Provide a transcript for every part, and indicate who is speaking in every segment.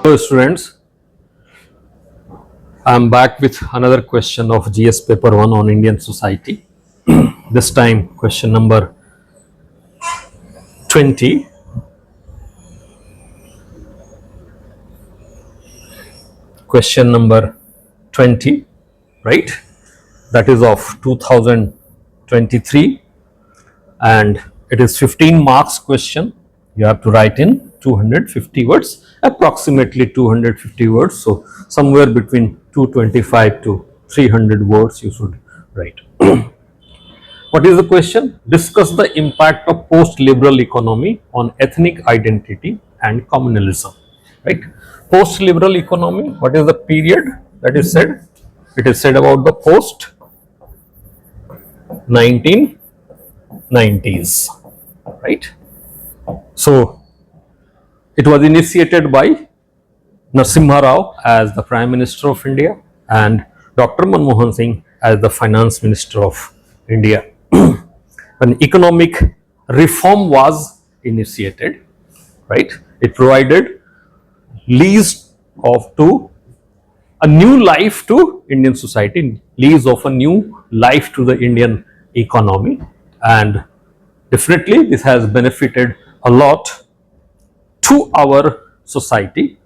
Speaker 1: Hello students, I am back with another question of GS paper 1 on Indian society. This time question number 20. Question number 20, right? That is of 2023 and it is 15 marks question. You have to write in 250 words, approximately 250 words. So somewhere between 225 to 300 words you should write. What is the question? Discuss the impact of post-liberal economy on ethnic identity and communalism. Right? Post-liberal economy, what is the period that is said? It is said about the post 1990s. Right? So it was initiated by Narasimha Rao as the Prime Minister of India and Dr. Manmohan Singh as the Finance Minister of India. When economic reform was initiated, right, it provided lease of to a new life to Indian society, lease of a new life to the Indian economy, and definitely this has benefited a lot to our society,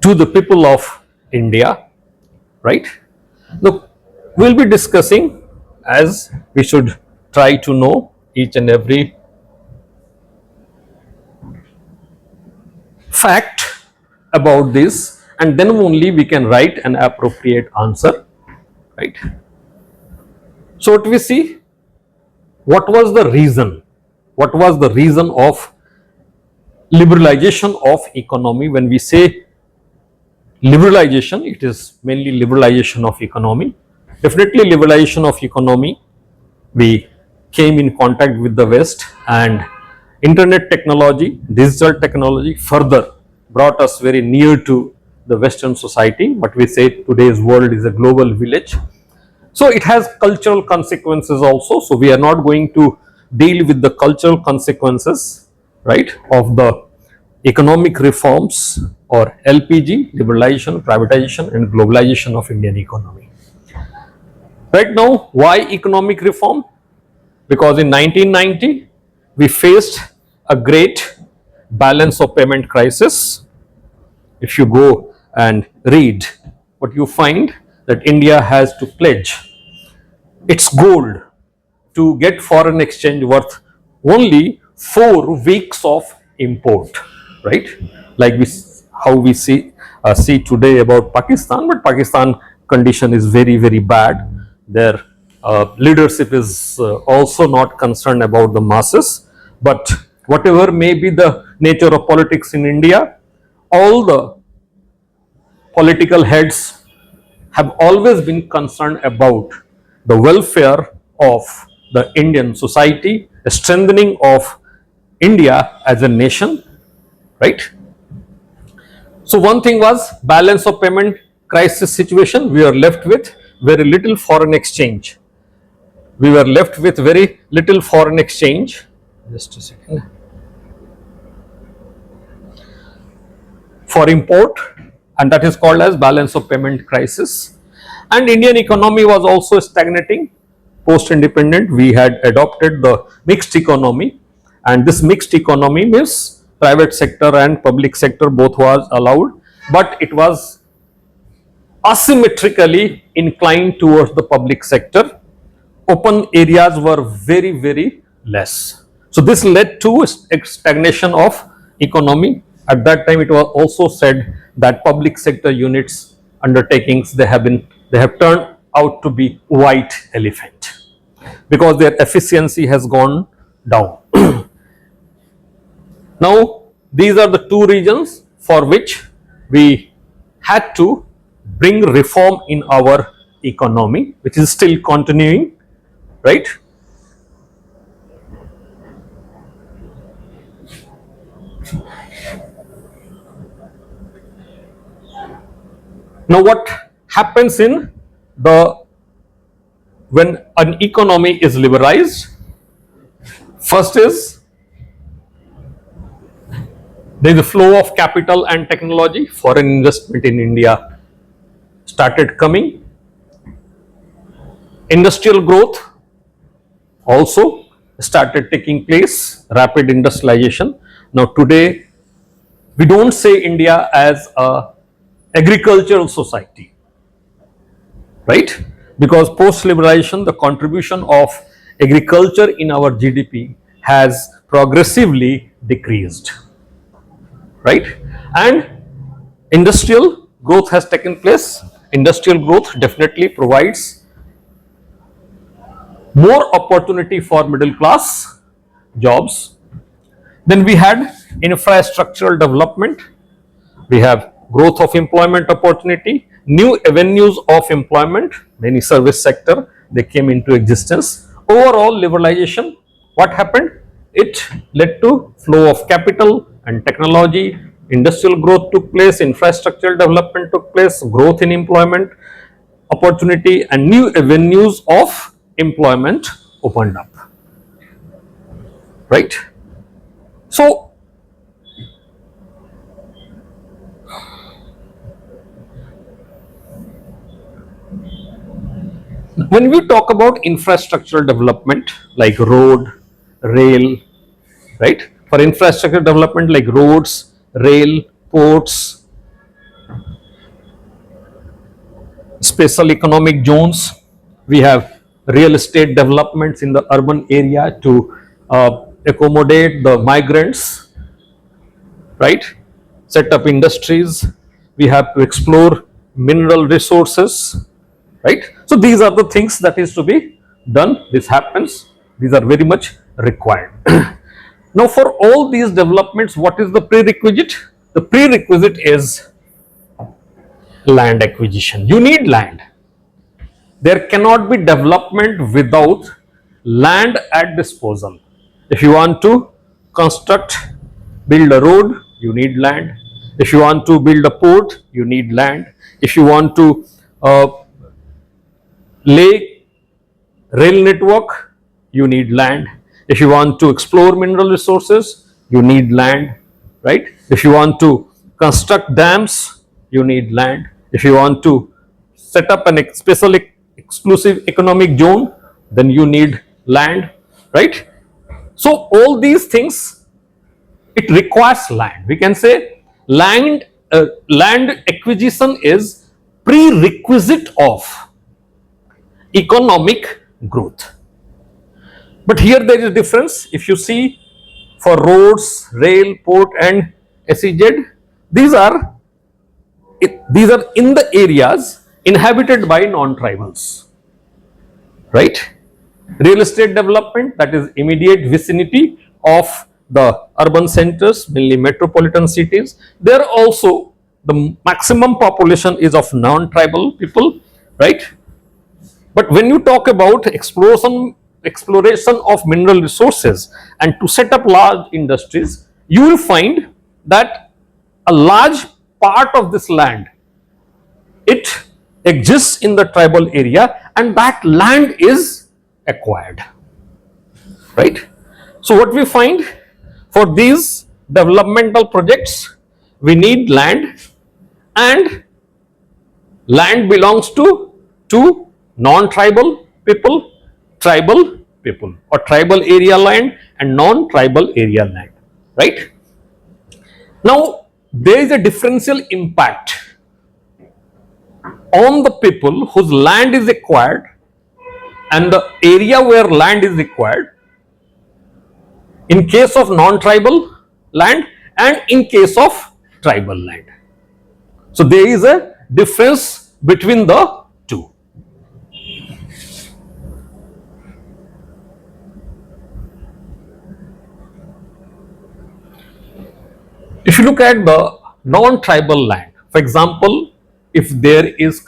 Speaker 1: to the people of India, right? Now, we will be discussing, as we should try to know each and every fact about this, and then only we can write an appropriate answer, right? So, what we see, what was the reason? What was the reason of liberalization of economy? When we say liberalization, it is mainly liberalization of economy. Definitely liberalization of economy, we came in contact with the West, and internet technology, digital technology further brought us very near to the Western society. But we say today's world is a global village. So it has cultural consequences also. So we are not going to deal with the cultural consequences, right, of the economic reforms or LPG, liberalization, privatization and globalization of Indian economy. Right now, why economic reform? Because in 1990, we faced a great balance of payment crisis. If you go and read, what you find that India has to pledge its gold to get foreign exchange worth only 4 weeks of import, right? Like how we see today about Pakistan, but Pakistan condition is very, very bad. Their leadership is also not concerned about the masses, but whatever may be the nature of politics in India, all the political heads have always been concerned about the welfare of the Indian society, the strengthening of India as a nation, right? So one thing was balance of payment crisis situation. We are left with very little foreign exchange. We were left with very little foreign exchange. Just a second. For import, and that is called as balance of payment crisis. And Indian economy was also stagnating. Post-independent, we had adopted the mixed economy, and this mixed economy means private sector and public sector both was allowed, but it was asymmetrically inclined towards the public sector. Open areas were very, very less. So this led to stagnation of economy. At that time, it was also said that public sector units undertakings, they have turned out to be white elephant because their efficiency has gone down. Now, these are the 2 reasons for which we had to bring reform in our economy, which is still continuing, right? Now, what happens in when an economy is liberalized? First is There is a flow of capital and technology. Foreign investment in India started coming. Industrial growth also started taking place, rapid industrialization. Now today, we don't say India as a agricultural society, right? Because post-liberalization, the contribution of agriculture in our GDP has progressively decreased, right? And industrial growth has taken place. Industrial growth definitely provides more opportunity for middle class jobs. Then we had infrastructural development. We have growth of employment opportunity, new avenues of employment, many service sector, they came into existence. Overall liberalization, what happened? It led to flow of capital and technology, industrial growth took place, infrastructural development took place, growth in employment opportunity and new avenues of employment opened up, right? So when we talk about infrastructural development like road, rail, right? For infrastructure development like roads, rail, ports, special economic zones, we have real estate developments in the urban area to accommodate the migrants, right? Set up industries, we have to explore mineral resources, right? So these are the things that is to be done. This happens, these are very much required. Now for all these developments, what is the prerequisite? The prerequisite is land acquisition. You need land. There cannot be development without land at disposal. If you want to construct, build a road, you need land. If you want to build a port, you need land. If you want to lay rail network, you need land. If you want to explore mineral resources, you need land, right? If you want to construct dams, you need land. If you want to set up an special exclusive economic zone, then you need land, right? So all these things, it requires land. We can say land acquisition is prerequisite of economic growth. But here there is a difference. If you see for roads, rail, port and SEZ, these are in the areas inhabited by non-tribals, right? Real estate development, that is immediate vicinity of the urban centers, mainly metropolitan cities. There also the maximum population is of non-tribal people, right? But when you talk about exploration of mineral resources and to set up large industries, you will find that a large part of this land, it exists in the tribal area and that land is acquired, right? So what we find for these developmental projects, we need land, and land belongs to two non-tribal people, tribal people, or tribal area land and non-tribal area land, right? Now there is a differential impact on the people whose land is acquired and the area where land is acquired in case of non-tribal land and in case of tribal land. So there is a difference between the two. If you look at the non-tribal land, for example, if there is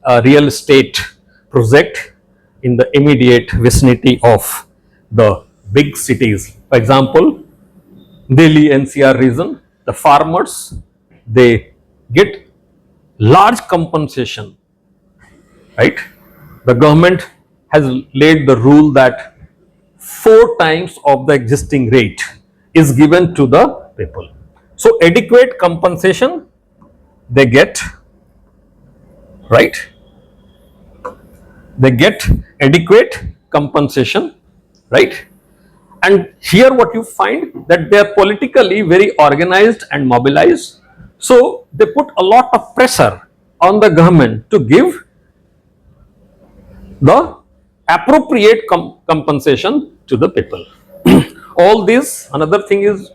Speaker 1: a real estate project in the immediate vicinity of the big cities, for example, Delhi NCR region, the farmers, they get large compensation, right? The government has laid the rule that 4 times of the existing rate is given to the people. So adequate compensation they get, right? They get adequate compensation, right? And here what you find that they are politically very organized and mobilized. So they put a lot of pressure on the government to give the appropriate compensation to the people. All this, another thing is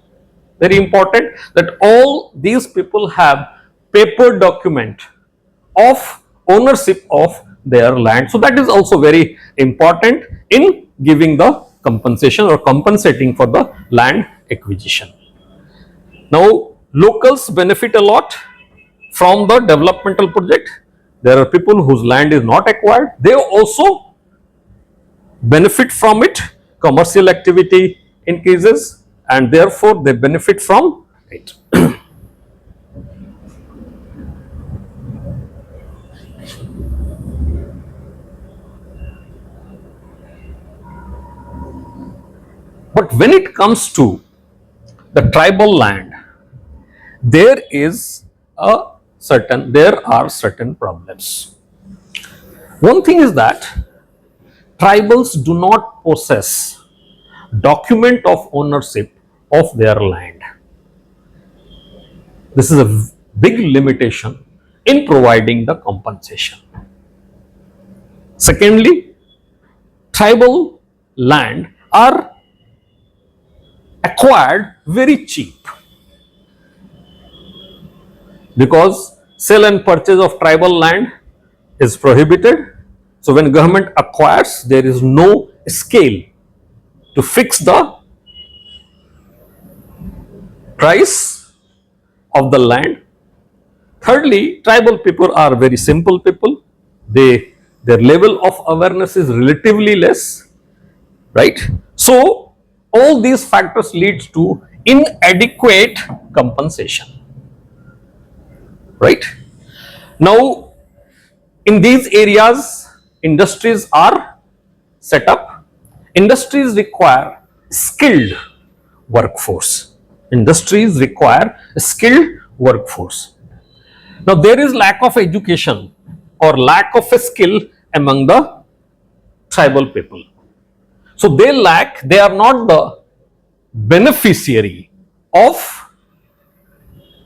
Speaker 1: very important, that all these people have paper document of ownership of their land. So that is also very important in giving the compensation or compensating for the land acquisition. Now locals benefit a lot from the developmental project. There are people whose land is not acquired, they also benefit from it. Commercial activity increases and therefore they benefit from it. But when it comes to the tribal land, there are certain problems. One thing is that tribals do not possess document of ownership of their land. This is a big limitation in providing the compensation. Secondly, tribal land are acquired very cheap, because sale and purchase of tribal land is prohibited. So when government acquires, there is no scale to fix the price of the land. Thirdly, tribal people are very simple people. Their level of awareness is relatively less, right? So all these factors leads to inadequate compensation, right? Now in these areas industries are set up. Industries require skilled workforce. Industries require a skilled workforce. Now there is lack of education or lack of a skill among the tribal people. So they are not the beneficiary of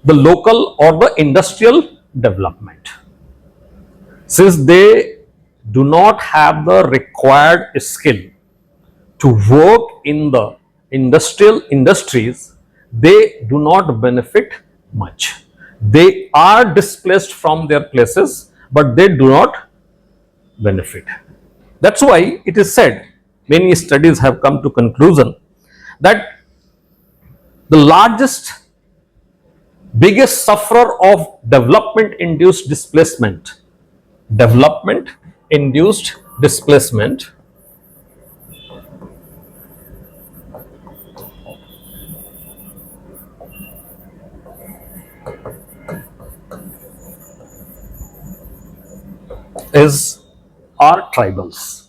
Speaker 1: the local or the industrial development. Since they do not have the required skill to work in the industries, they do not benefit much. They are displaced from their places, but they do not benefit. That's why it is said, many studies have come to conclusion that the biggest sufferer of development induced displacement are tribals,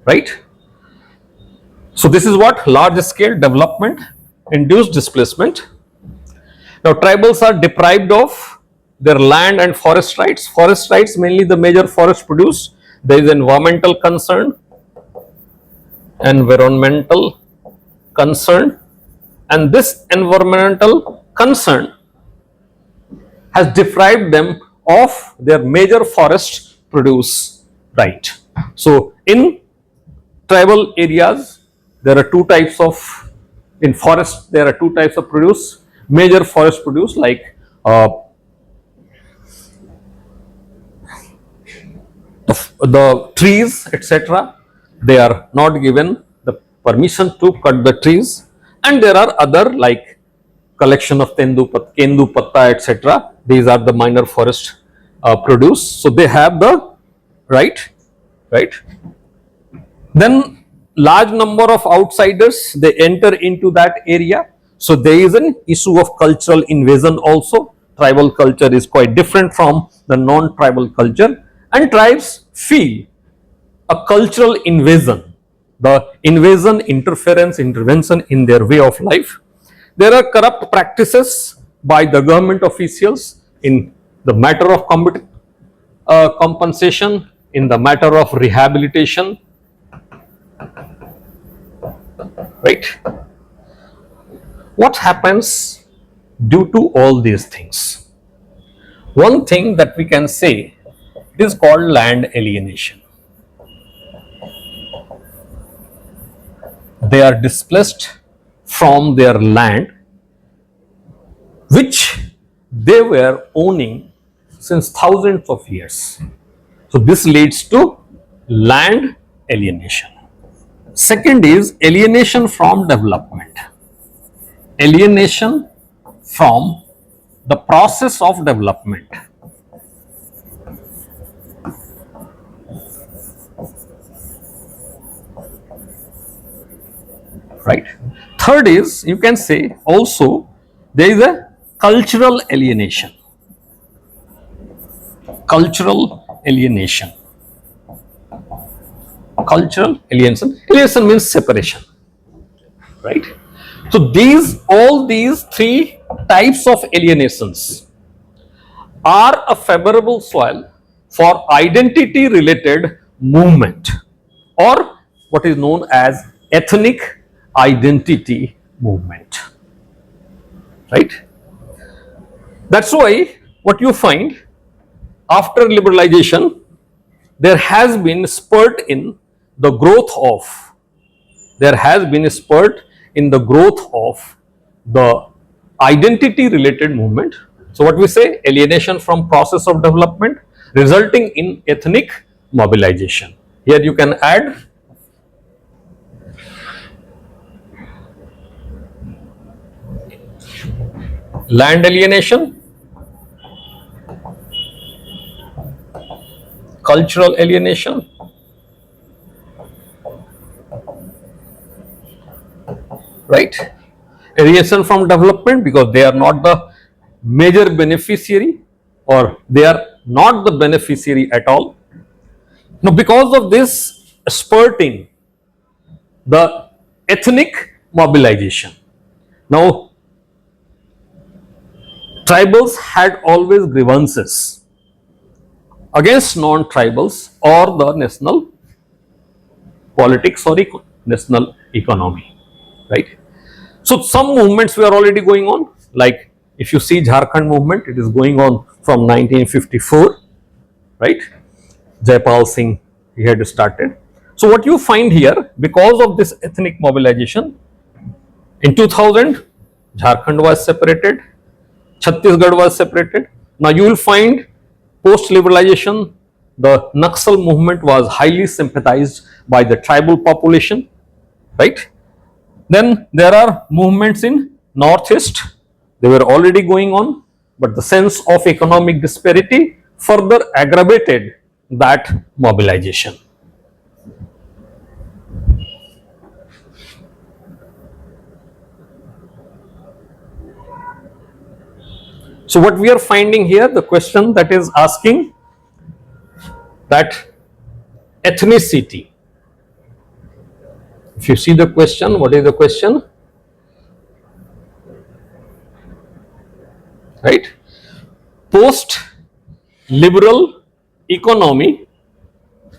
Speaker 1: right? So this is what large scale development induced displacement. Now tribals are deprived of their land and forest rights. Forest rights, mainly the major forest produced. There is environmental concern, and this environmental concern has deprived them of their major forest produce right. So in tribal areas there are two types of, in forest there are two types of produce. Major forest produce like the trees, etc. They are not given the permission to cut the trees, and there are other like collection of kendu patta, etc. These are the minor forest produce. So they have the right. Then large number of outsiders, they enter into that area. So there is an issue of cultural invasion also. Tribal culture is quite different from the non-tribal culture, and tribes feel a cultural invasion, the invasion, interference, intervention in their way of life. There are corrupt practices by the government officials in the matter of compensation, in the matter of rehabilitation, right? What happens due to all these things? One thing that we can say is called land alienation. They are displaced from their land which they were owning since thousands of years. So this leads to land alienation. Second is alienation from development. Alienation from the process of development. Right. Third is, you can say also, there is a cultural alienation. Cultural alienation. Cultural alienation. Alienation means separation. Right. So all these three types of alienations are a favorable soil for identity related movement, or what is known as ethnic identity movement, right? That's why what you find after liberalization, there has been spurt in the growth of the identity related movement. So what we say, alienation from process of development resulting in ethnic mobilization. Here you can add land alienation, cultural alienation, right? Alienation from development because they are not the major beneficiary, or they are not the beneficiary at all. Now, because of this spurting the ethnic mobilization, now tribals had always grievances against non-tribals or the national politics or national economy, right? So some movements were already going on, like if you see Jharkhand movement, it is going on from 1954, right? Jaipal Singh, he had started. So what you find here, because of this ethnic mobilization, in 2000, Jharkhand was separated, Chhattisgarh was separated. Now you will find post-liberalization, the Naxal movement was highly sympathized by the tribal population, right? Then there are movements in Northeast, they were already going on, but the sense of economic disparity further aggravated that mobilization. So what we are finding here, the question that is asking that ethnicity. If you see the question, what is the question? Right? Post-liberal economy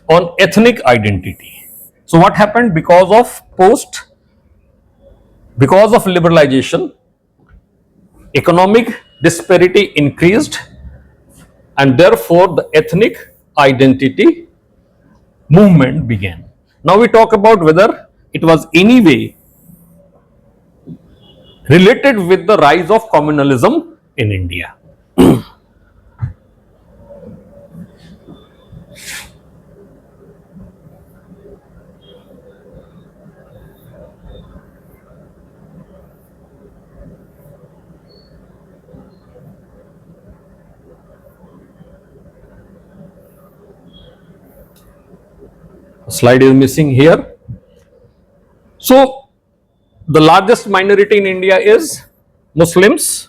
Speaker 1: on ethnic identity. So what happened because of liberalization, economic disparity increased, and therefore the ethnic identity movement began. Now we talk about whether it was any way related with the rise of communalism in India. Slide is missing here. So the largest minority in India is Muslims.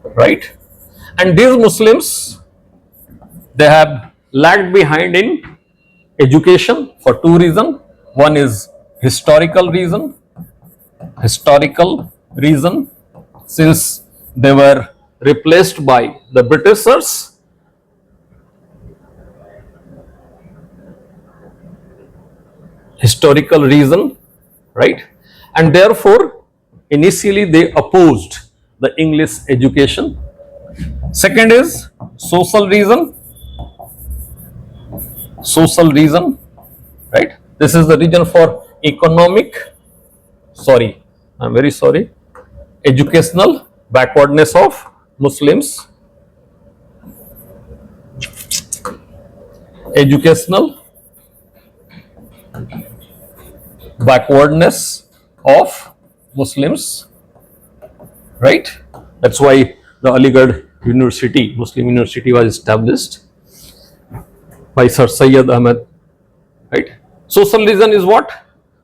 Speaker 1: Right? And these Muslims, they have lagged behind in education for two reasons. One is historical reason, since they were replaced by the Britishers, historical reason, right? And therefore, initially they opposed the English education. Second is social reason, right? This is the reason for educational backwardness of Muslims, educational backwardness of Muslims, right? That's why the Aligarh University, Muslim University, was established by Sir Syed Ahmed, right? Social reason is what?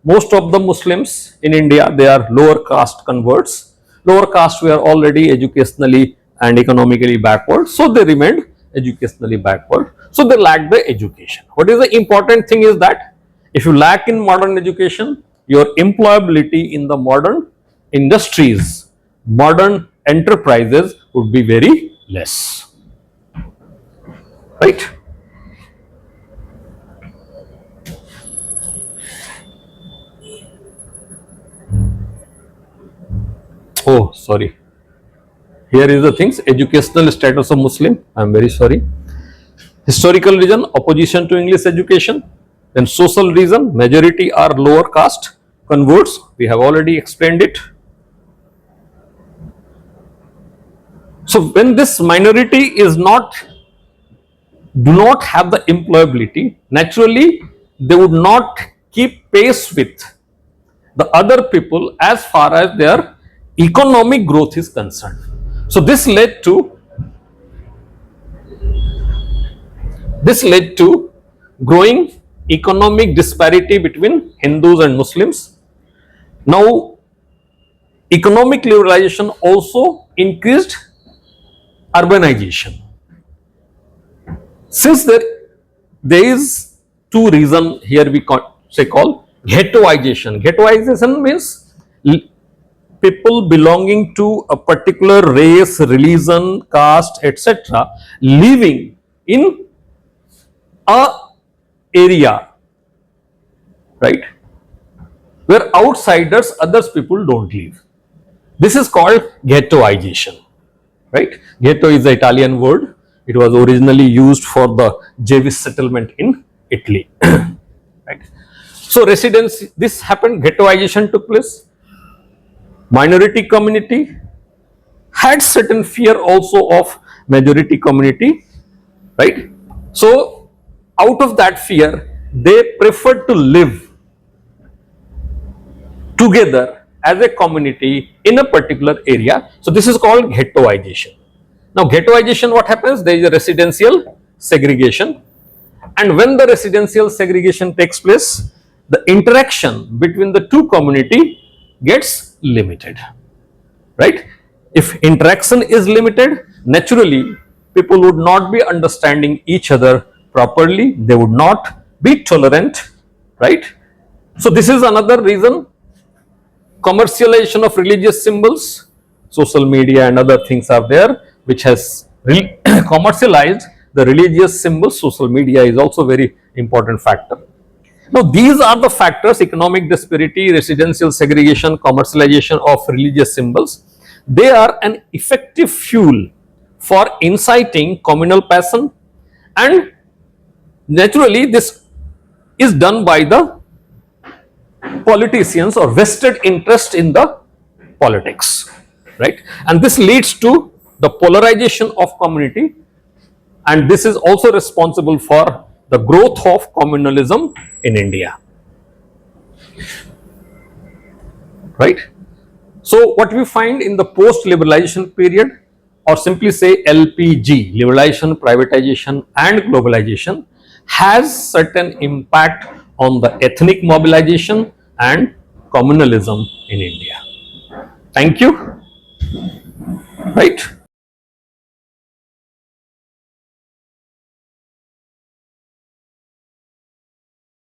Speaker 1: Most of the Muslims in India, they are lower caste converts. Lower caste were already educationally and economically backward, so they remained educationally backward. So they lacked the education. What is the important thing is that if you lack in modern education, your employability in the modern industries, modern enterprises would be very less, right? Oh, sorry. Here is the things: educational status of Muslim. I am very sorry. Historical reason, opposition to English education. Then social reason, majority are lower caste converts. We have already explained it. So when this minority is do not have the employability, naturally they would not keep pace with the other people as far as their economic growth is concerned. So this led to growing economic disparity between Hindus and Muslims. Now, economic liberalization also increased urbanization. Since there is two reasons here, we call ghettoization. Ghettoization means people belonging to a particular race, religion, caste, etc., living in a area, right, where outsiders, others people don't live. This is called ghettoization, right? Ghetto is the Italian word. It was originally used for the Jewish settlement in Italy, right? So this happened, ghettoization took place. Minority community had certain fear also of majority community, right? So out of that fear, they preferred to live together as a community in a particular area. So this is called ghettoization. Now ghettoization, what happens? There is a residential segregation, and when the residential segregation takes place, the interaction between the two community gets limited, right? If interaction is limited, naturally people would not be understanding each other properly, they would not be tolerant, right? So this is another reason. Commercialization of religious symbols, social media and other things are there which has commercialized the religious symbols. Social media is also very important factor. Now these are the factors: economic disparity, residential segregation, commercialization of religious symbols. They are an effective fuel for inciting communal passion, and naturally this is done by the politicians or vested interest in the politics, right? And this leads to the polarization of community, and this is also responsible for the growth of communalism in India, right? So what we find in the post-liberalization period, or simply say LPG, liberalization, privatization and globalization, has certain impact on the ethnic mobilization and communalism in India. Thank you, right?